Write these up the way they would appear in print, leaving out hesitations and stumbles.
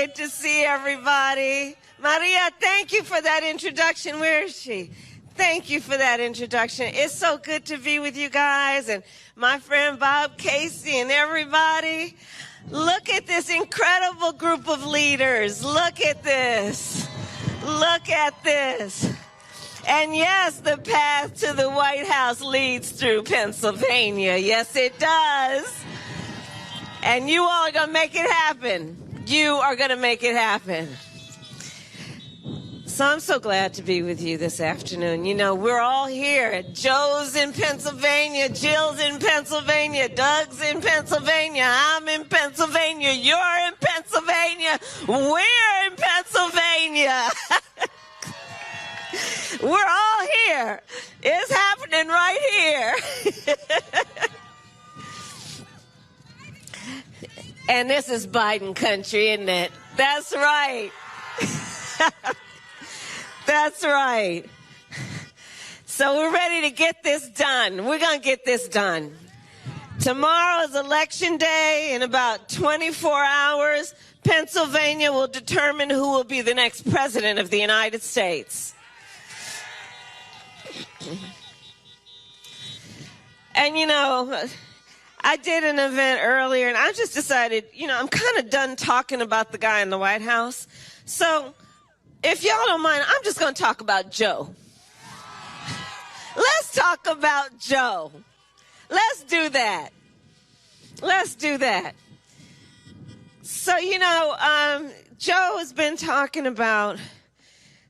Good to see everybody. Maria, thank you for that introduction. Where is she? Thank you for that introduction. It's so good to be with you guys and my friend Bob Casey and everybody. Look at this incredible group of leaders. Look at this. Look at this. And yes, the path to the White House leads through Pennsylvania. Yes, it does. And you all are going to make it happen. You are going to make it happen. So I'm so glad to be with you this afternoon. You know, we're all here. Joe's in Pennsylvania, Jill's in Pennsylvania, Doug's in Pennsylvania, I'm in Pennsylvania, you're in Pennsylvania, we're in Pennsylvania. We're all here. It's happening right here. And this is Biden country, isn't it? That's right. That's right. So we're ready to get this done. We're going to get this done. Tomorrow is Election Day. In about 24 hours, Pennsylvania will determine who will be the next president of the United States. And, you know, I did an event earlier, and I just decided, you know, I'm kind of done talking about the guy in the White House. So if y'all don't mind, I'm just going to talk about Joe. Let's talk about Joe. Let's do that. Let's do that. So, you know, Joe has been talking about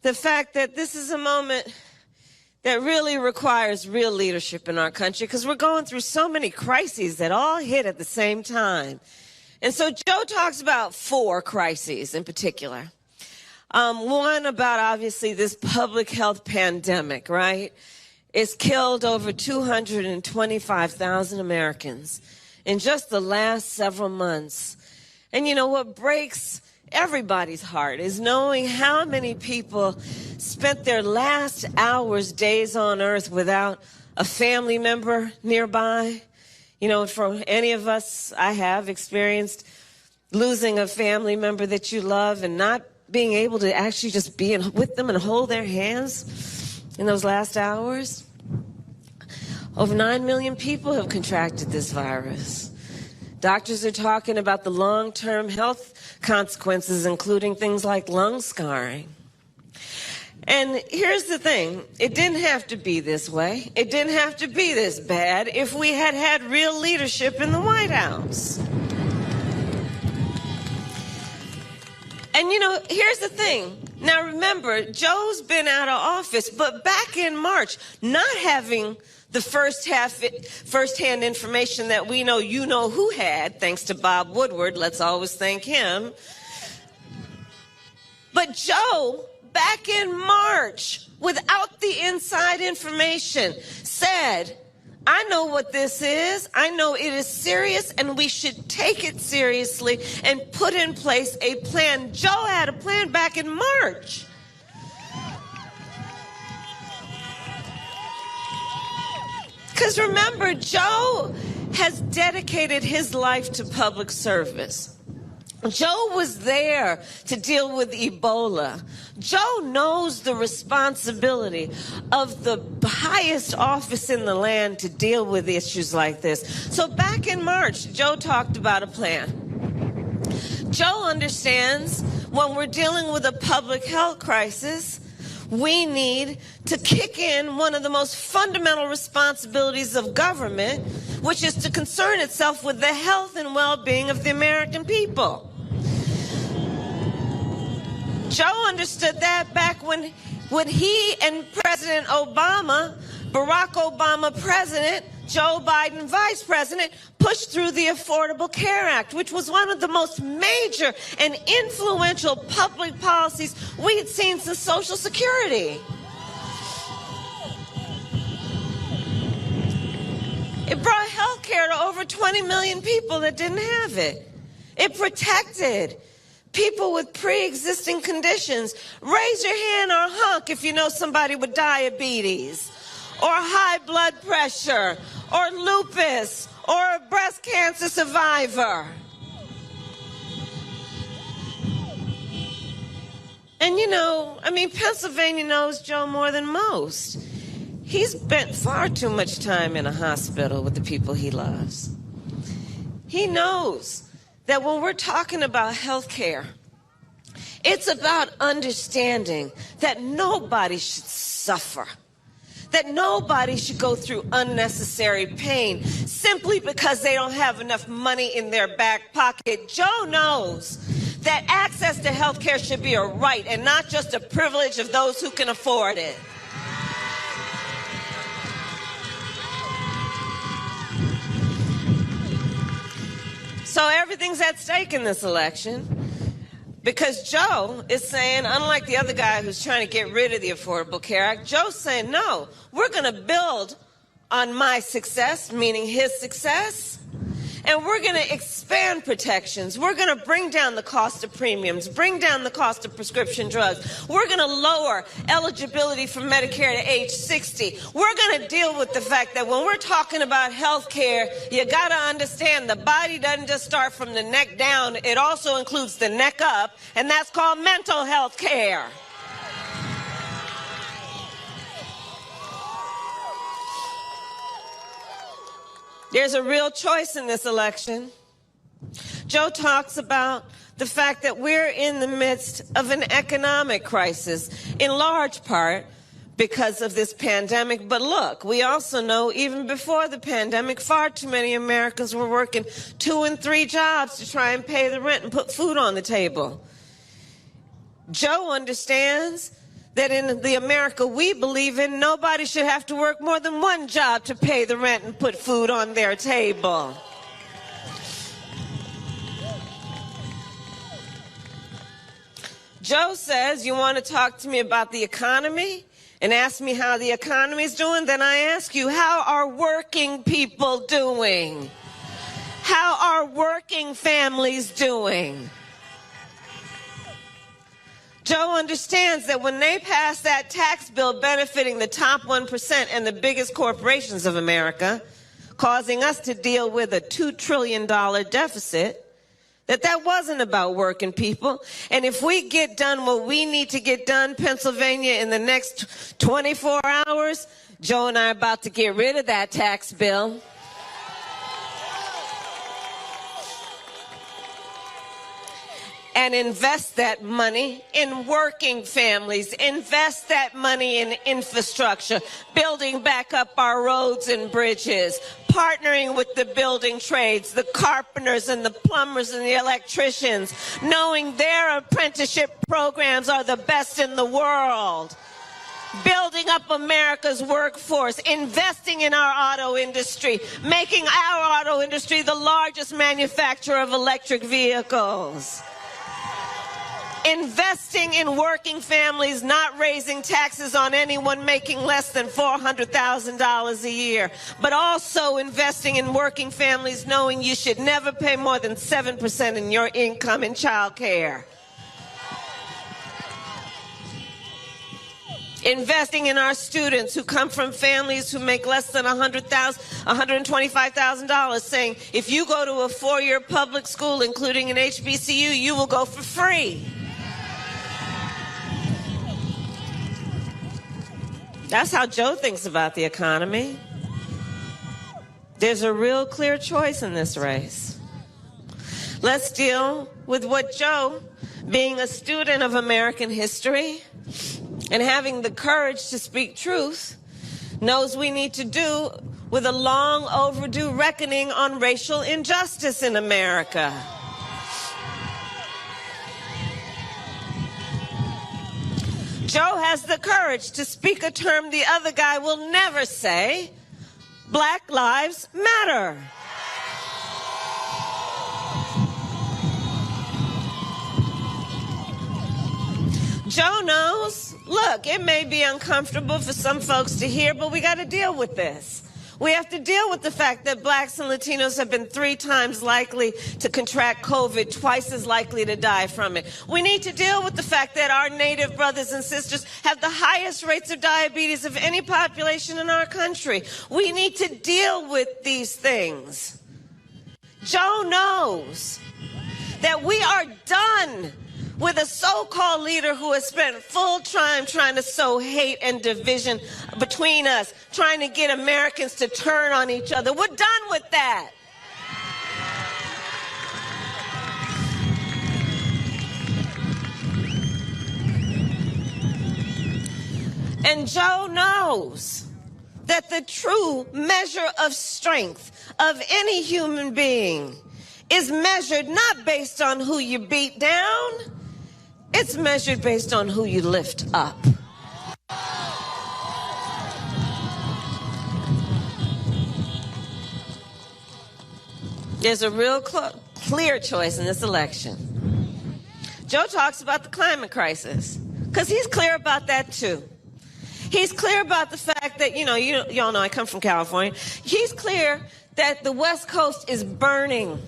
the fact that this is a moment that really requires real leadership in our country because we're going through so many crises that all hit at the same time. And so Joe talks about 4 crises in particular. One about, obviously, this public health pandemic, right? It's killed over 225,000 Americans in just the last several months. And you know what breaks everybody's heart is knowing how many people spent their last hours, days on earth without a family member nearby. You know, for any of us, I have experienced losing a family member that you love and not being able to actually just be with them and hold their hands in those last hours. Over 9 million people have contracted this virus. Doctors are talking about the long-term health consequences, including things like lung scarring. And here's the thing. It didn't have to be this way. It didn't have to be this bad if we had had real leadership in the White House. And, you know, here's the thing. Now, remember, Joe's been out of office, but back in March, not having the first-hand information that we know you know who had, thanks to Bob Woodward, let's always thank him. But Joe, back in March, without the inside information, said, I know what this is. I know it is serious, and we should take it seriously and put in place a plan. Joe had a plan back in March. Because remember, Joe has dedicated his life to public service. Joe was there to deal with Ebola. Joe knows the responsibility of the highest office in the land to deal with issues like this. So back in March, Joe talked about a plan. Joe understands when we're dealing with a public health crisis, we need to kick in one of the most fundamental responsibilities of government, which is to concern itself with the health and well-being of the American people. Joe understood that back when he and President Obama, Barack Obama president, Joe Biden vice president, pushed through the Affordable Care Act, which was one of the most major and influential public policies we had seen since Social Security. It brought health care to over 20 million people that didn't have it. It protected people with pre-existing conditions. Raise your hand or honk if you know somebody with diabetes or high blood pressure or lupus or a breast cancer survivor. And you know, I mean, Pennsylvania knows Joe more than most. He's spent far too much time in a hospital with the people he loves. He knows that when we're talking about health care, it's about understanding that nobody should suffer, that nobody should go through unnecessary pain simply because they don't have enough money in their back pocket. Joe knows that access to health care should be a right and not just a privilege of those who can afford it. So everything's at stake in this election because Joe is saying, unlike the other guy who's trying to get rid of the Affordable Care Act, Joe's saying, no, we're going to build on my success, meaning his success, and we're going to expand protections. We're going to bring down the cost of premiums, bring down the cost of prescription drugs. We're going to lower eligibility for Medicare to age 60. We're going to deal with the fact that when we're talking about health care, you got to understand the body doesn't just start from the neck down. It also includes the neck up, and that's called mental health care. There's a real choice in this election. Joe talks about the fact that we're in the midst of an economic crisis, in large part because of this pandemic. But look, we also know even before the pandemic, far too many Americans were working 2 and 3 jobs to try and pay the rent and put food on the table. Joe understands that in the America we believe in, nobody should have to work more than 1 job to pay the rent and put food on their table. Joe says, you want to talk to me about the economy and ask me how the economy is doing? Then I ask you, how are working people doing? How are working families doing? Joe understands that when they pass that tax bill benefiting the top 1% and the biggest corporations of America, causing us to deal with a $2 trillion deficit, that wasn't about working people. And if we get done what we need to get done, Pennsylvania, in the next 24 hours, Joe and I are about to get rid of that tax bill. And invest that money in working families, invest that money in infrastructure, building back up our roads and bridges, partnering with the building trades, the carpenters and the plumbers and the electricians, knowing their apprenticeship programs are the best in the world. Building up America's workforce, investing in our auto industry, making our auto industry the largest manufacturer of electric vehicles. Investing in working families, not raising taxes on anyone making less than $400,000 a year, but also investing in working families knowing you should never pay more than 7% in your income in child care. Investing in our students who come from families who make less than $125,000, saying if you go to a 4-year public school, including an HBCU, you will go for free. That's how Joe thinks about the economy. There's a real clear choice in this race. Let's deal with what Joe, being a student of American history and having the courage to speak truth, knows we need to do with a long overdue reckoning on racial injustice in America. Joe has the courage to speak a term the other guy will never say: Black Lives Matter. Joe knows, look, it may be uncomfortable for some folks to hear, but we got to deal with this. We have to deal with the fact that blacks and Latinos have been 3 times likely to contract COVID, twice as likely to die from it. We need to deal with the fact that our Native brothers and sisters have the highest rates of diabetes of any population in our country. We need to deal with these things. Joe knows that we are done with a so-called leader who has spent full time trying to sow hate and division between us, trying to get Americans to turn on each other. We're done with that. And Joe knows that the true measure of strength of any human being is measured not based on who you beat down, it's measured based on who you lift up. There's a real clear choice in this election. Joe talks about the climate crisis, because he's clear about that too. He's clear about the fact that, y'all know I come from California. He's clear that the West Coast is burning.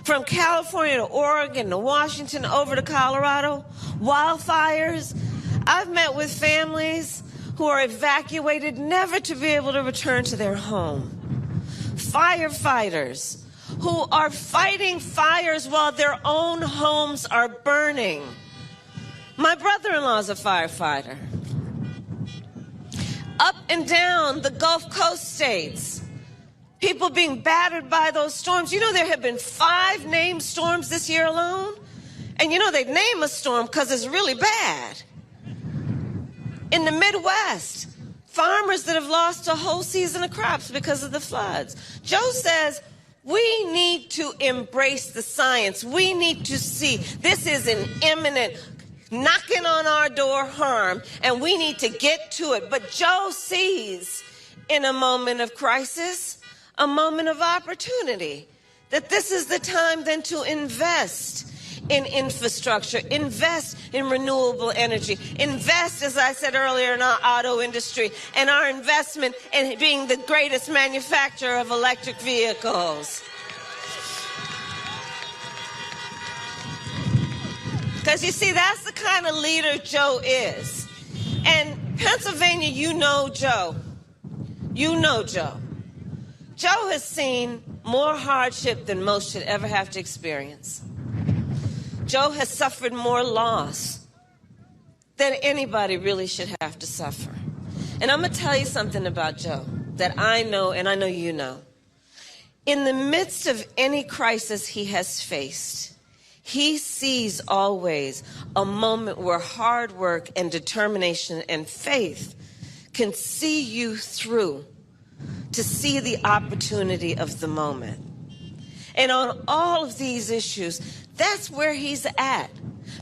From California to Oregon to Washington over to Colorado, wildfires. I've met with families who are evacuated never to be able to return to their home. Firefighters who are fighting fires while their own homes are burning. My brother-in-law is a firefighter. Up and down the Gulf Coast states, people being battered by those storms. There have been 5 named storms this year alone. And they name a storm because it's really bad. In the Midwest, farmers that have lost a whole season of crops because of the floods. Joe says we need to embrace the science. We need to see this is an imminent knocking on our door harm, and we need to get to it. But Joe sees in a moment of crisis, a moment of opportunity, that this is the time then to invest in infrastructure, invest in renewable energy, invest, as I said earlier, in our auto industry, and our investment in being the greatest manufacturer of electric vehicles. Because you see, that's the kind of leader Joe is. And Pennsylvania, you know Joe. You know Joe. Joe has seen more hardship than most should ever have to experience. Joe has suffered more loss than anybody really should have to suffer. And I'm going to tell you something about Joe that I know, and I know you know. In the midst of any crisis he has faced, he sees always a moment where hard work and determination and faith can see you through to see the opportunity of the moment. And on all of these issues, that's where he's at,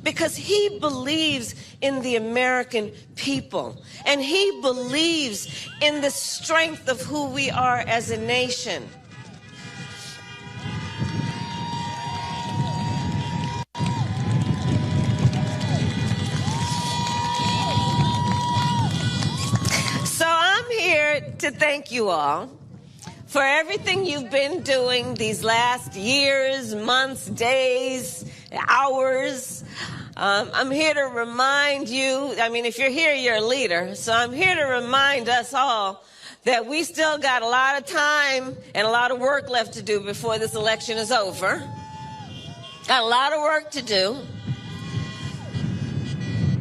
because he believes in the American people, and he believes in the strength of who we are as a nation. So I'm here to thank you all for everything you've been doing these last years, months, days, hours. I'm here to remind you, if you're here, you're a leader. So I'm here to remind us all that we still got a lot of time and a lot of work left to do before this election is over. Got a lot of work to do.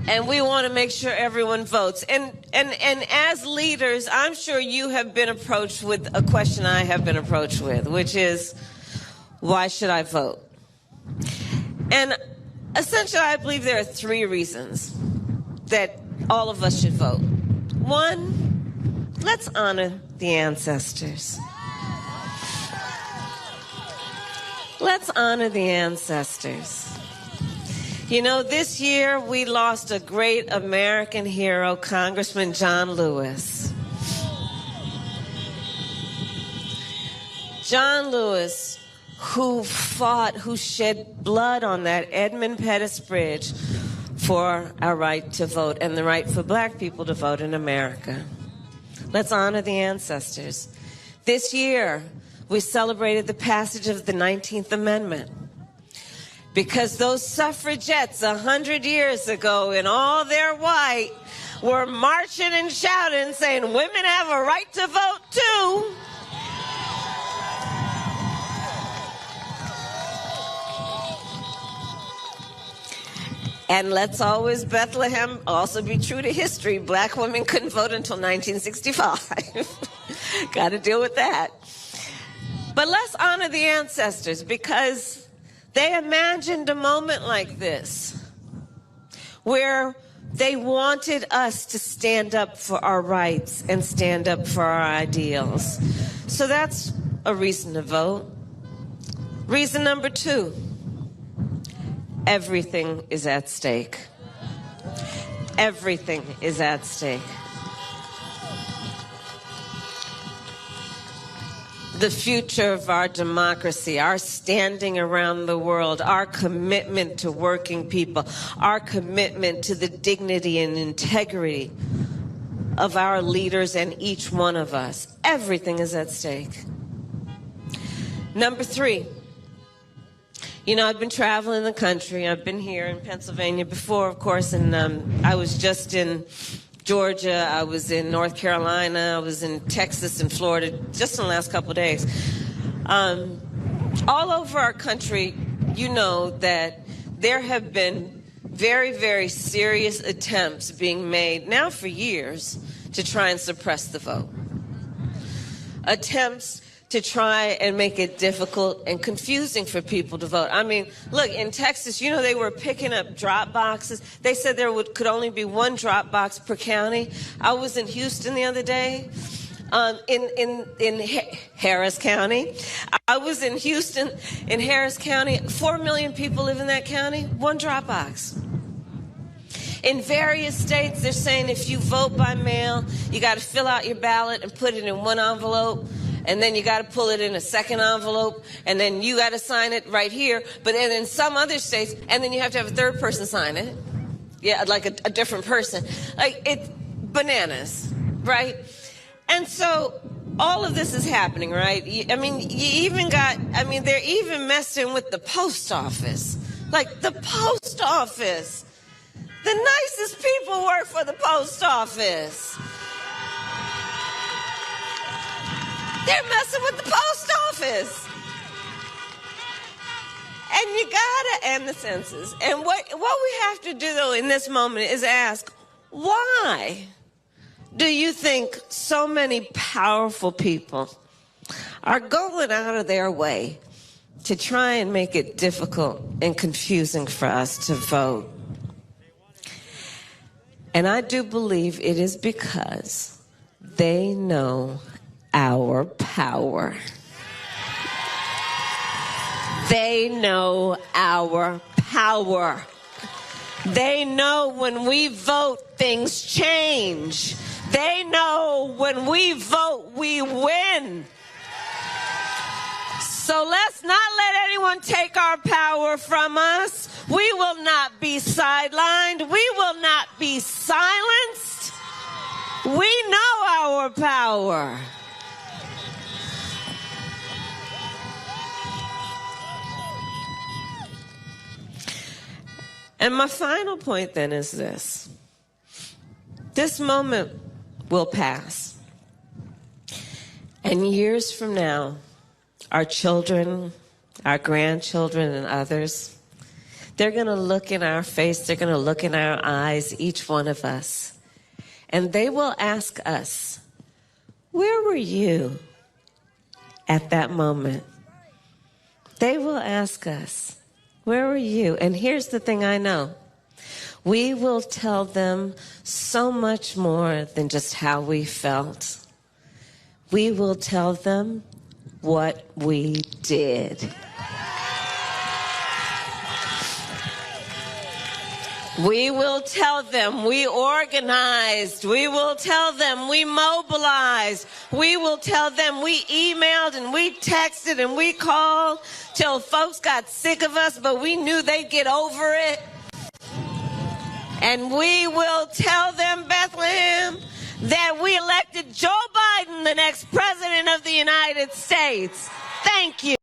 And we want to make sure everyone votes. And as leaders, I'm sure you have been approached with a question I have been approached with, which is, why should I vote? And essentially, I believe there are 3 reasons that all of us should vote. 1, let's honor the ancestors. Let's honor the ancestors. This year we lost a great American hero, Congressman John Lewis. John Lewis, who fought, who shed blood on that Edmund Pettus Bridge for our right to vote and the right for black people to vote in America. Let's honor the ancestors. This year, we celebrated the passage of the 19th Amendment. Because those suffragettes 100 years ago in all their white were marching and shouting, saying women have a right to vote too. And let's always, Bethlehem, also be true to history. Black women couldn't vote until 1965. Got to deal with that. But let's honor the ancestors, because they imagined a moment like this, where they wanted us to stand up for our rights and stand up for our ideals. So that's a reason to vote. Reason number 2. Everything is at stake. Everything is at stake. The future of our democracy, our standing around the world, our commitment to working people, our commitment to the dignity and integrity of our leaders and each one of us. Everything is at stake. Number 3. You know, I've been traveling the country. I've been here in Pennsylvania before, of course, and I was just in Georgia. I was in North Carolina. I was in Texas and Florida just in the last couple of days. All over our country, you know that there have been very, very serious attempts being made now for years to try and suppress the vote. Attempts to try and make it difficult and confusing for people to vote. I mean, look, in Texas, you know, they were picking up drop boxes. They said there could only be 1 drop box per county. I was in Houston the other day, in Harris County. I was in Houston, in Harris County. 4 million people live in that county, 1 drop box. In various states, they're saying if you vote by mail, you got to fill out your ballot and put it in 1 envelope. And then you got to pull it in a 2nd envelope, and then you got to sign it right here. But then in some other states, and then you have to have a 3rd person sign it. Yeah, like a different person. Like, it's bananas, right? And so all of this is happening, right? I mean, they're even messing with the post office. Like, the post office. The nicest people work for the post office. They're messing with the post office. And you gotta end the census. And what we have to do, though, in this moment is ask, why do you think so many powerful people are going out of their way to try and make it difficult and confusing for us to vote? And I do believe it is because they know our power. They know our power. They know when we vote, things change. They know when we vote, we win. So let's not let anyone take our power from us. We will not be sidelined. We will not be silenced. We know our power. And my final point then is this. This moment will pass. And years from now, our children, our grandchildren, and others, they're going to look in our face, they're going to look in our eyes, each one of us, and they will ask us, where were you at that moment? They will ask us, where were you? And here's the thing I know. We will tell them so much more than just how we felt. We will tell them what we did. We will tell them we organized. We will tell them we mobilized. We will tell them we emailed and we texted and we called till folks got sick of us, but we knew they'd get over it. And we will tell them, Bethlehem, that we elected Joe Biden the next president of the United States. Thank you.